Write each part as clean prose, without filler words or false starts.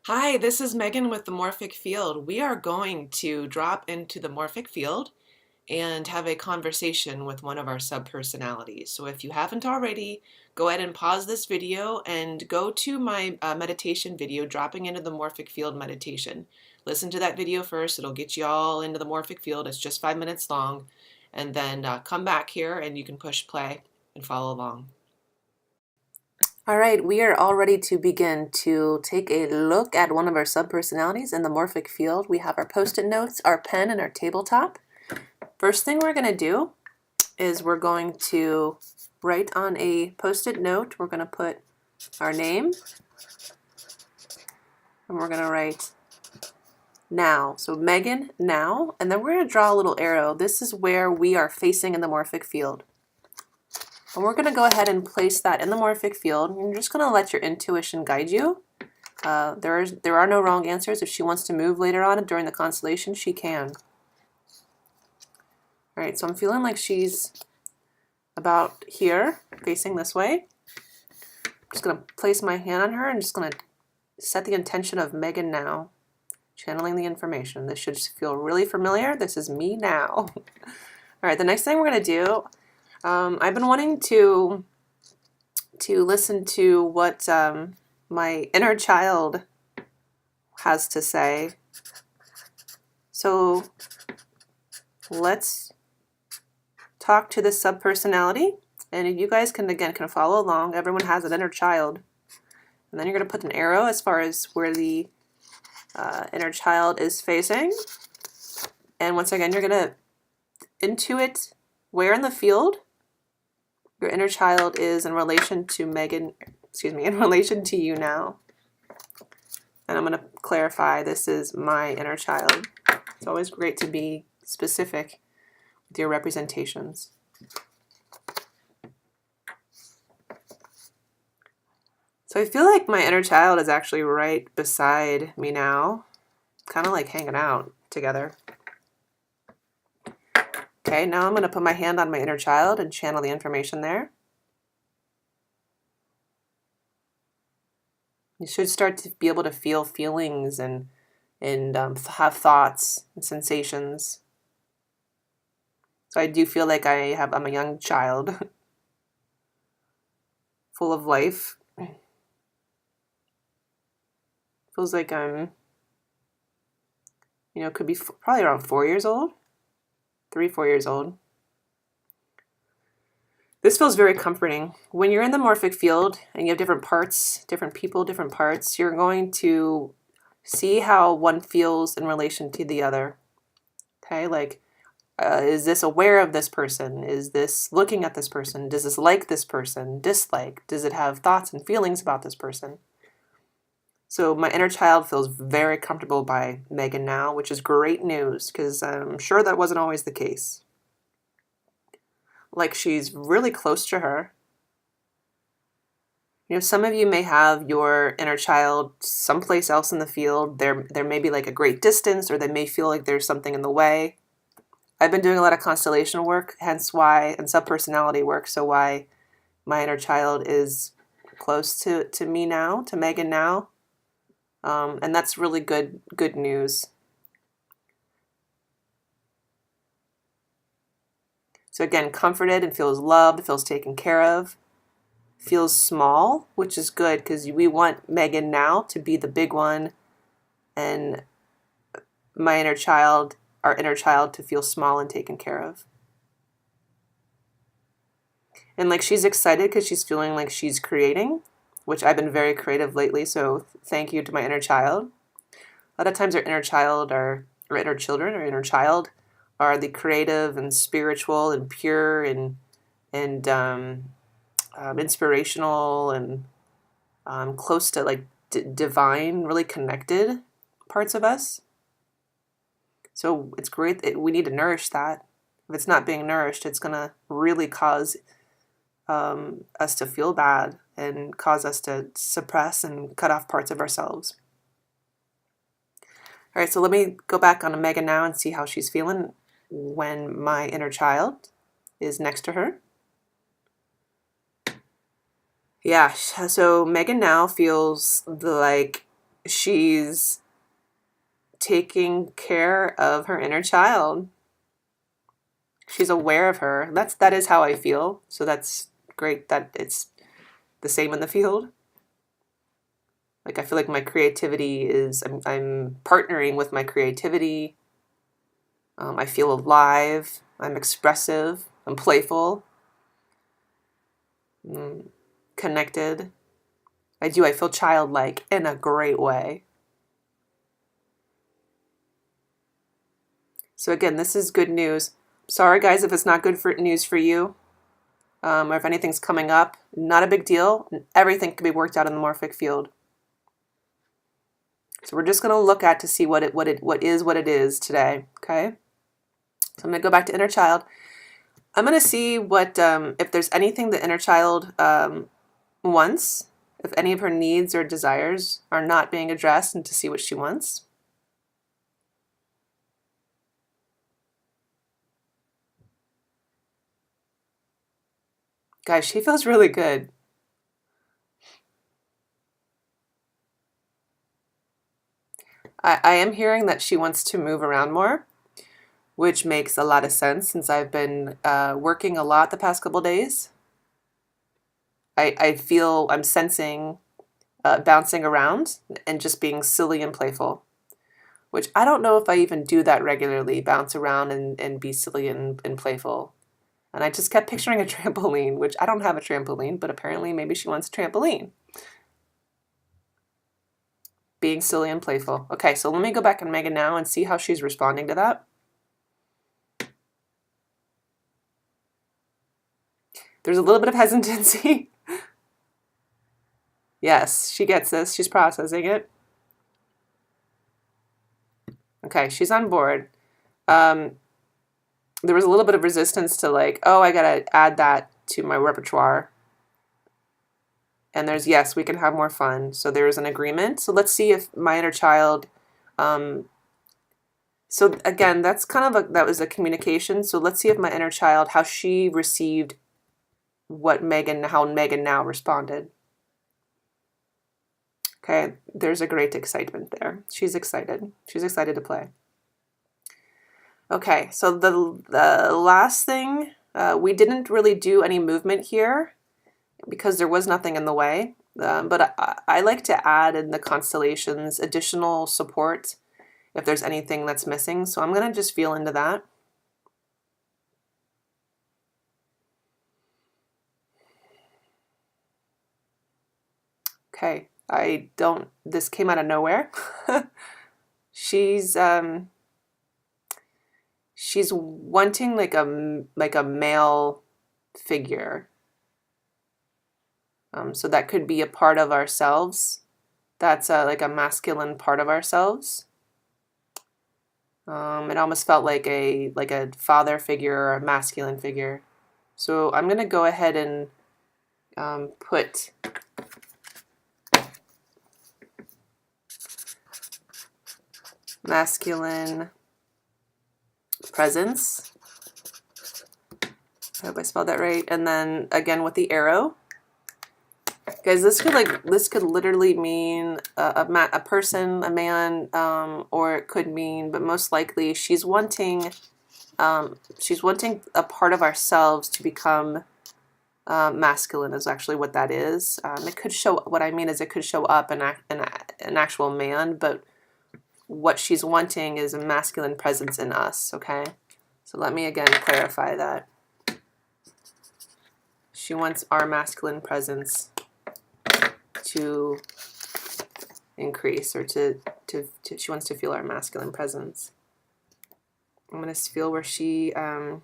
Hi, this is Megan with the Morphic field. We are going to drop into the Morphic field and have a conversation with one of our subpersonalities. So if you haven't already, go ahead and pause this video and go to my meditation video, dropping into the Morphic field meditation. Listen to that video first. It'll get you all into the Morphic field. It's just 5 minutes long. And then come back here and you can push play and follow along. All right, we are all ready to begin to take a look at one of our subpersonalities in the Morphic field. We have our post-it notes, our pen, and our tabletop. First thing we're going to do is we're going to write on a post-it note. We're going to put our name, and we're going to write now. So Megan, now, and then we're going to draw a little arrow. This is where we are facing in the Morphic field. And we're going to go ahead and place that in the Morphic field. You're just going to let your intuition guide you. There are no wrong answers. If she wants to move later on during the constellation, she can. All right, so I'm feeling like she's about here, facing this way. I'm just going to place my hand on her and just going to set the intention of Megan now, channeling the information. This should feel really familiar. This is me now. All right, the next thing we're going to do, I've been wanting to listen to what my inner child has to say. So let's talk to this subpersonality, and you guys can follow along. Everyone has an inner child, and then you're going to put an arrow as far as where the inner child is facing. And once again, you're going to intuit where in the field your inner child is in relation to in relation to you now. And I'm going to clarify, this is my inner child. It's always great to be specific with your representations. So I feel like my inner child is actually right beside me now, kind of like hanging out together. Okay, now I'm going to put my hand on my inner child and channel the information there. You should start to be able to feel feelings and have thoughts and sensations. So I do feel like I'm a young child, full of life. Feels like I'm, could be probably around 4 years old. 3-4 years old. This feels very comforting. When you're in the Morphic field and you have different parts, different people, different parts, you're going to see how one feels in relation to the other. Okay, like, is this aware of this person? Is this looking at this person? Does this like this person? Dislike? Does it have thoughts and feelings about this person? So my inner child feels very comfortable by Megan now, which is great news because I'm sure that wasn't always the case. Like, she's really close to her. Some of you may have your inner child someplace else in the field. There may be like a great distance, or they may feel like there's something in the way. I've been doing a lot of constellation work, hence why, and subpersonality work, so why my inner child is close to me now, to Megan now. And that's really good news. So again, comforted and feels loved, feels taken care of, feels small, which is good because we want Megan now to be the big one, and my inner child, our inner child, to feel small and taken care of. And like, she's excited because she's feeling like she's creating, which I've been very creative lately, so thank you to my inner child. A lot of times our inner child or inner children or inner child are the creative and spiritual and pure and inspirational and close to like divine, really connected parts of us. So it's great that we need to nourish that. If it's not being nourished, it's going to really cause us to feel bad and cause us to suppress and cut off parts of ourselves. All right, so let me go back on Megan now and see how she's feeling when my inner child is next to her. Yeah, so Megan now feels like she's taking care of her inner child. She's aware of her. That is how I feel. So that's great that it's the same in the field. Like I feel like my creativity is I'm partnering with my creativity. I feel alive. I'm expressive. I'm playful. Connected. I feel childlike in a great way. So again, this is good news. Sorry guys if it's not good news for you, or if anything's coming up. Not a big deal. Everything can be worked out in the morphic field. So we're just going to look at to see what it is today. Okay. So I'm going to go back to inner child. I'm going to see what if there's anything the inner child wants, if any of her needs or desires are not being addressed, and to see what she wants. Guys, she feels really good. I am hearing that she wants to move around more, which makes a lot of sense since I've been working a lot the past couple days. I feel I'm sensing bouncing around and just being silly and playful, which I don't know if I even do that regularly, bounce around and be silly and playful. And I just kept picturing a trampoline, which I don't have a trampoline, but apparently maybe she wants a trampoline. Being silly and playful. Okay, so let me go back and Megan now and see how she's responding to that. There's a little bit of hesitancy. Yes, she gets this. She's processing it. Okay, she's on board. There was a little bit of resistance to like, oh, I gotta add that to my repertoire. And there's, yes, we can have more fun. So there's an agreement. So let's see if my inner child, so again, that's kind of that was a communication. So let's see if my inner child, how she received how Megan now responded. Okay, there's a great excitement there. She's excited. She's excited to play. Okay, so the last thing, we didn't really do any movement here because there was nothing in the way. But I like to add in the constellations additional support if there's anything that's missing. So I'm going to just feel into that. Okay, this came out of nowhere. She's wanting like a male figure. So that could be a part of ourselves. That's like a masculine part of ourselves. It almost felt like a father figure or a masculine figure. So I'm gonna go ahead and put masculine presence. I hope I spelled that right. And then again with the arrow. Guys, this could literally mean a person, a man, or it could mean, but most likely she's wanting a part of ourselves to become masculine is actually what that is. It could show, what I mean is it could show up an actual man, but what she's wanting is a masculine presence in us, okay? So let me again clarify that. She wants our masculine presence to increase, or she wants to feel our masculine presence. I'm going to feel where she all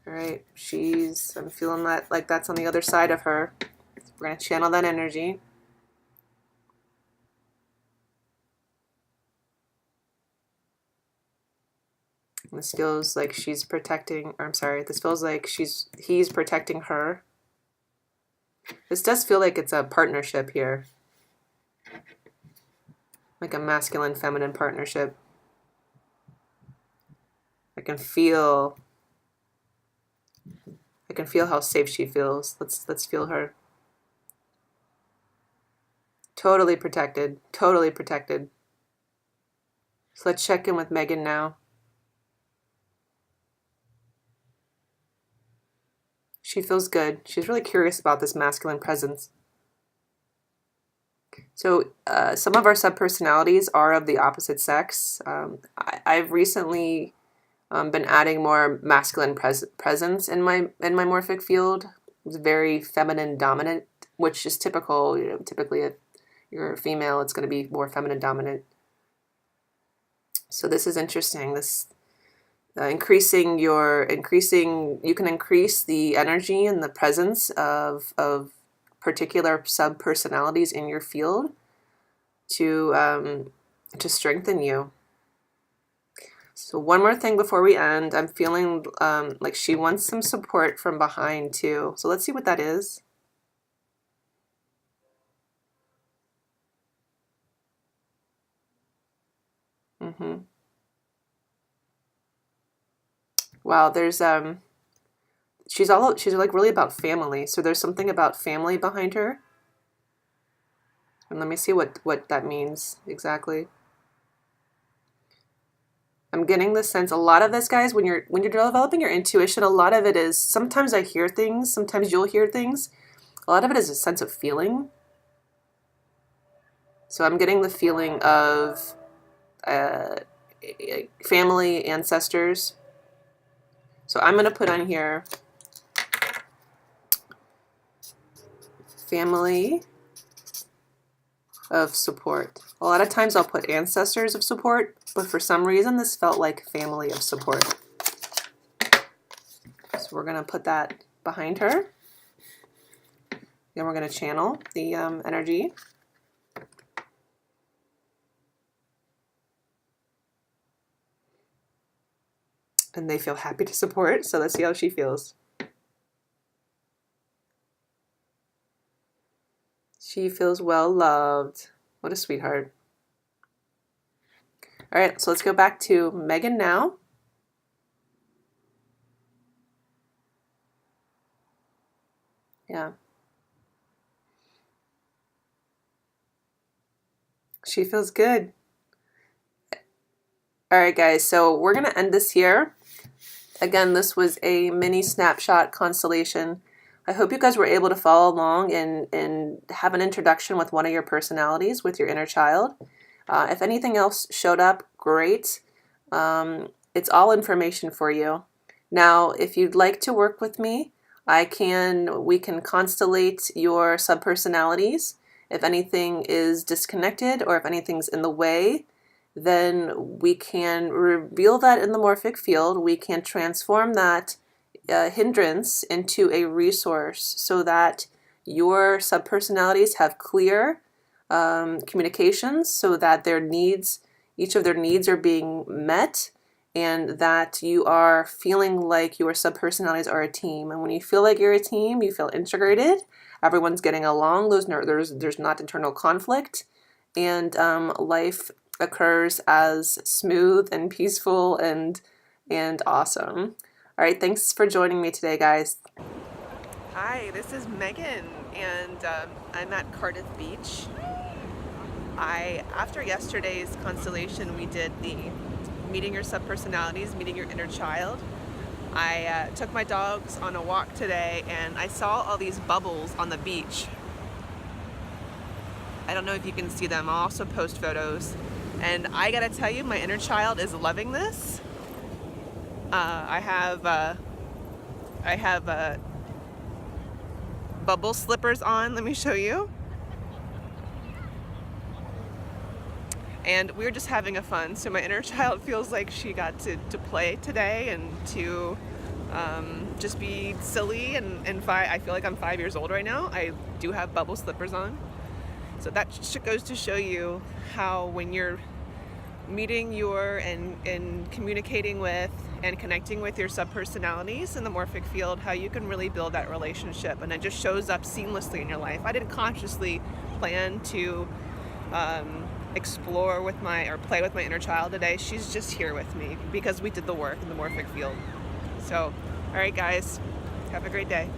right, I'm feeling that like that's on the other side of her. So we're going to channel that energy. And this feels like she's protecting, or I'm sorry, this feels like he's protecting her. This does feel like it's a partnership here. Like a masculine feminine partnership. I can feel how safe she feels. Let's feel her. Totally protected. Totally protected. So let's check in with Megan now. She feels good. She's really curious about this masculine presence. So some of our subpersonalities are of the opposite sex. I've recently been adding more masculine presence in my morphic field. It's very feminine dominant, which is typical. You know, typically if you're a female, it's going to be more feminine dominant. So this is interesting. This you can increase the energy and the presence of particular subpersonalities in your field to strengthen you. So one more thing before we end, I'm feeling like she wants some support from behind too. So let's see what that is. Wow, there's she's like really about family. So there's something about family behind her. And let me see what that means exactly. I'm getting the sense a lot of this, guys, when you're developing your intuition, a lot of it is sometimes I hear things, sometimes you'll hear things. A lot of it is a sense of feeling. So I'm getting the feeling of family, ancestors. So I'm going to put on here family of support. A lot of times I'll put ancestors of support, but for some reason this felt like family of support. So we're going to put that behind her. Then we're going to channel the energy. And they feel happy to support, so let's see how she feels. She feels well loved. What a sweetheart. All right, so let's go back to Megan now. Yeah. She feels good. All right, guys, so we're going to end this here. Again, this was a mini snapshot constellation. I hope you guys were able to follow along and have an introduction with one of your personalities, with your inner child. If anything else showed up, great. It's all information for you. Now, if you'd like to work with me, we can constellate your subpersonalities. If anything is disconnected or if anything's in the way, then we can reveal that in the morphic field. We can transform that hindrance into a resource so that your subpersonalities have clear communications, so that each of their needs are being met, and that you are feeling like your subpersonalities are a team. And when you feel like you're a team, you feel integrated. Everyone's getting along. There's not internal conflict, and life occurs as smooth and peaceful and awesome. All right, thanks for joining me today, guys. Hi, this is Megan, and I'm at Cardiff Beach. After yesterday's constellation, we did the meeting your subpersonalities, meeting your inner child. I took my dogs on a walk today, and I saw all these bubbles on the beach. I don't know if you can see them. I'll also post photos. And I gotta tell you, my inner child is loving this. I have bubble slippers on. Let me show you. And we're just having a fun. So my inner child feels like she got to play today and to just be silly. And I feel like I'm 5 years old right now. I do have bubble slippers on. So that goes to show you how when you're meeting and communicating with and connecting with your subpersonalities in the morphic field, how you can really build that relationship, and it just shows up seamlessly in your life. I didn't consciously plan to explore with play with my inner child today. She's just here with me because we did the work in the morphic field. So, all right, guys, have a great day.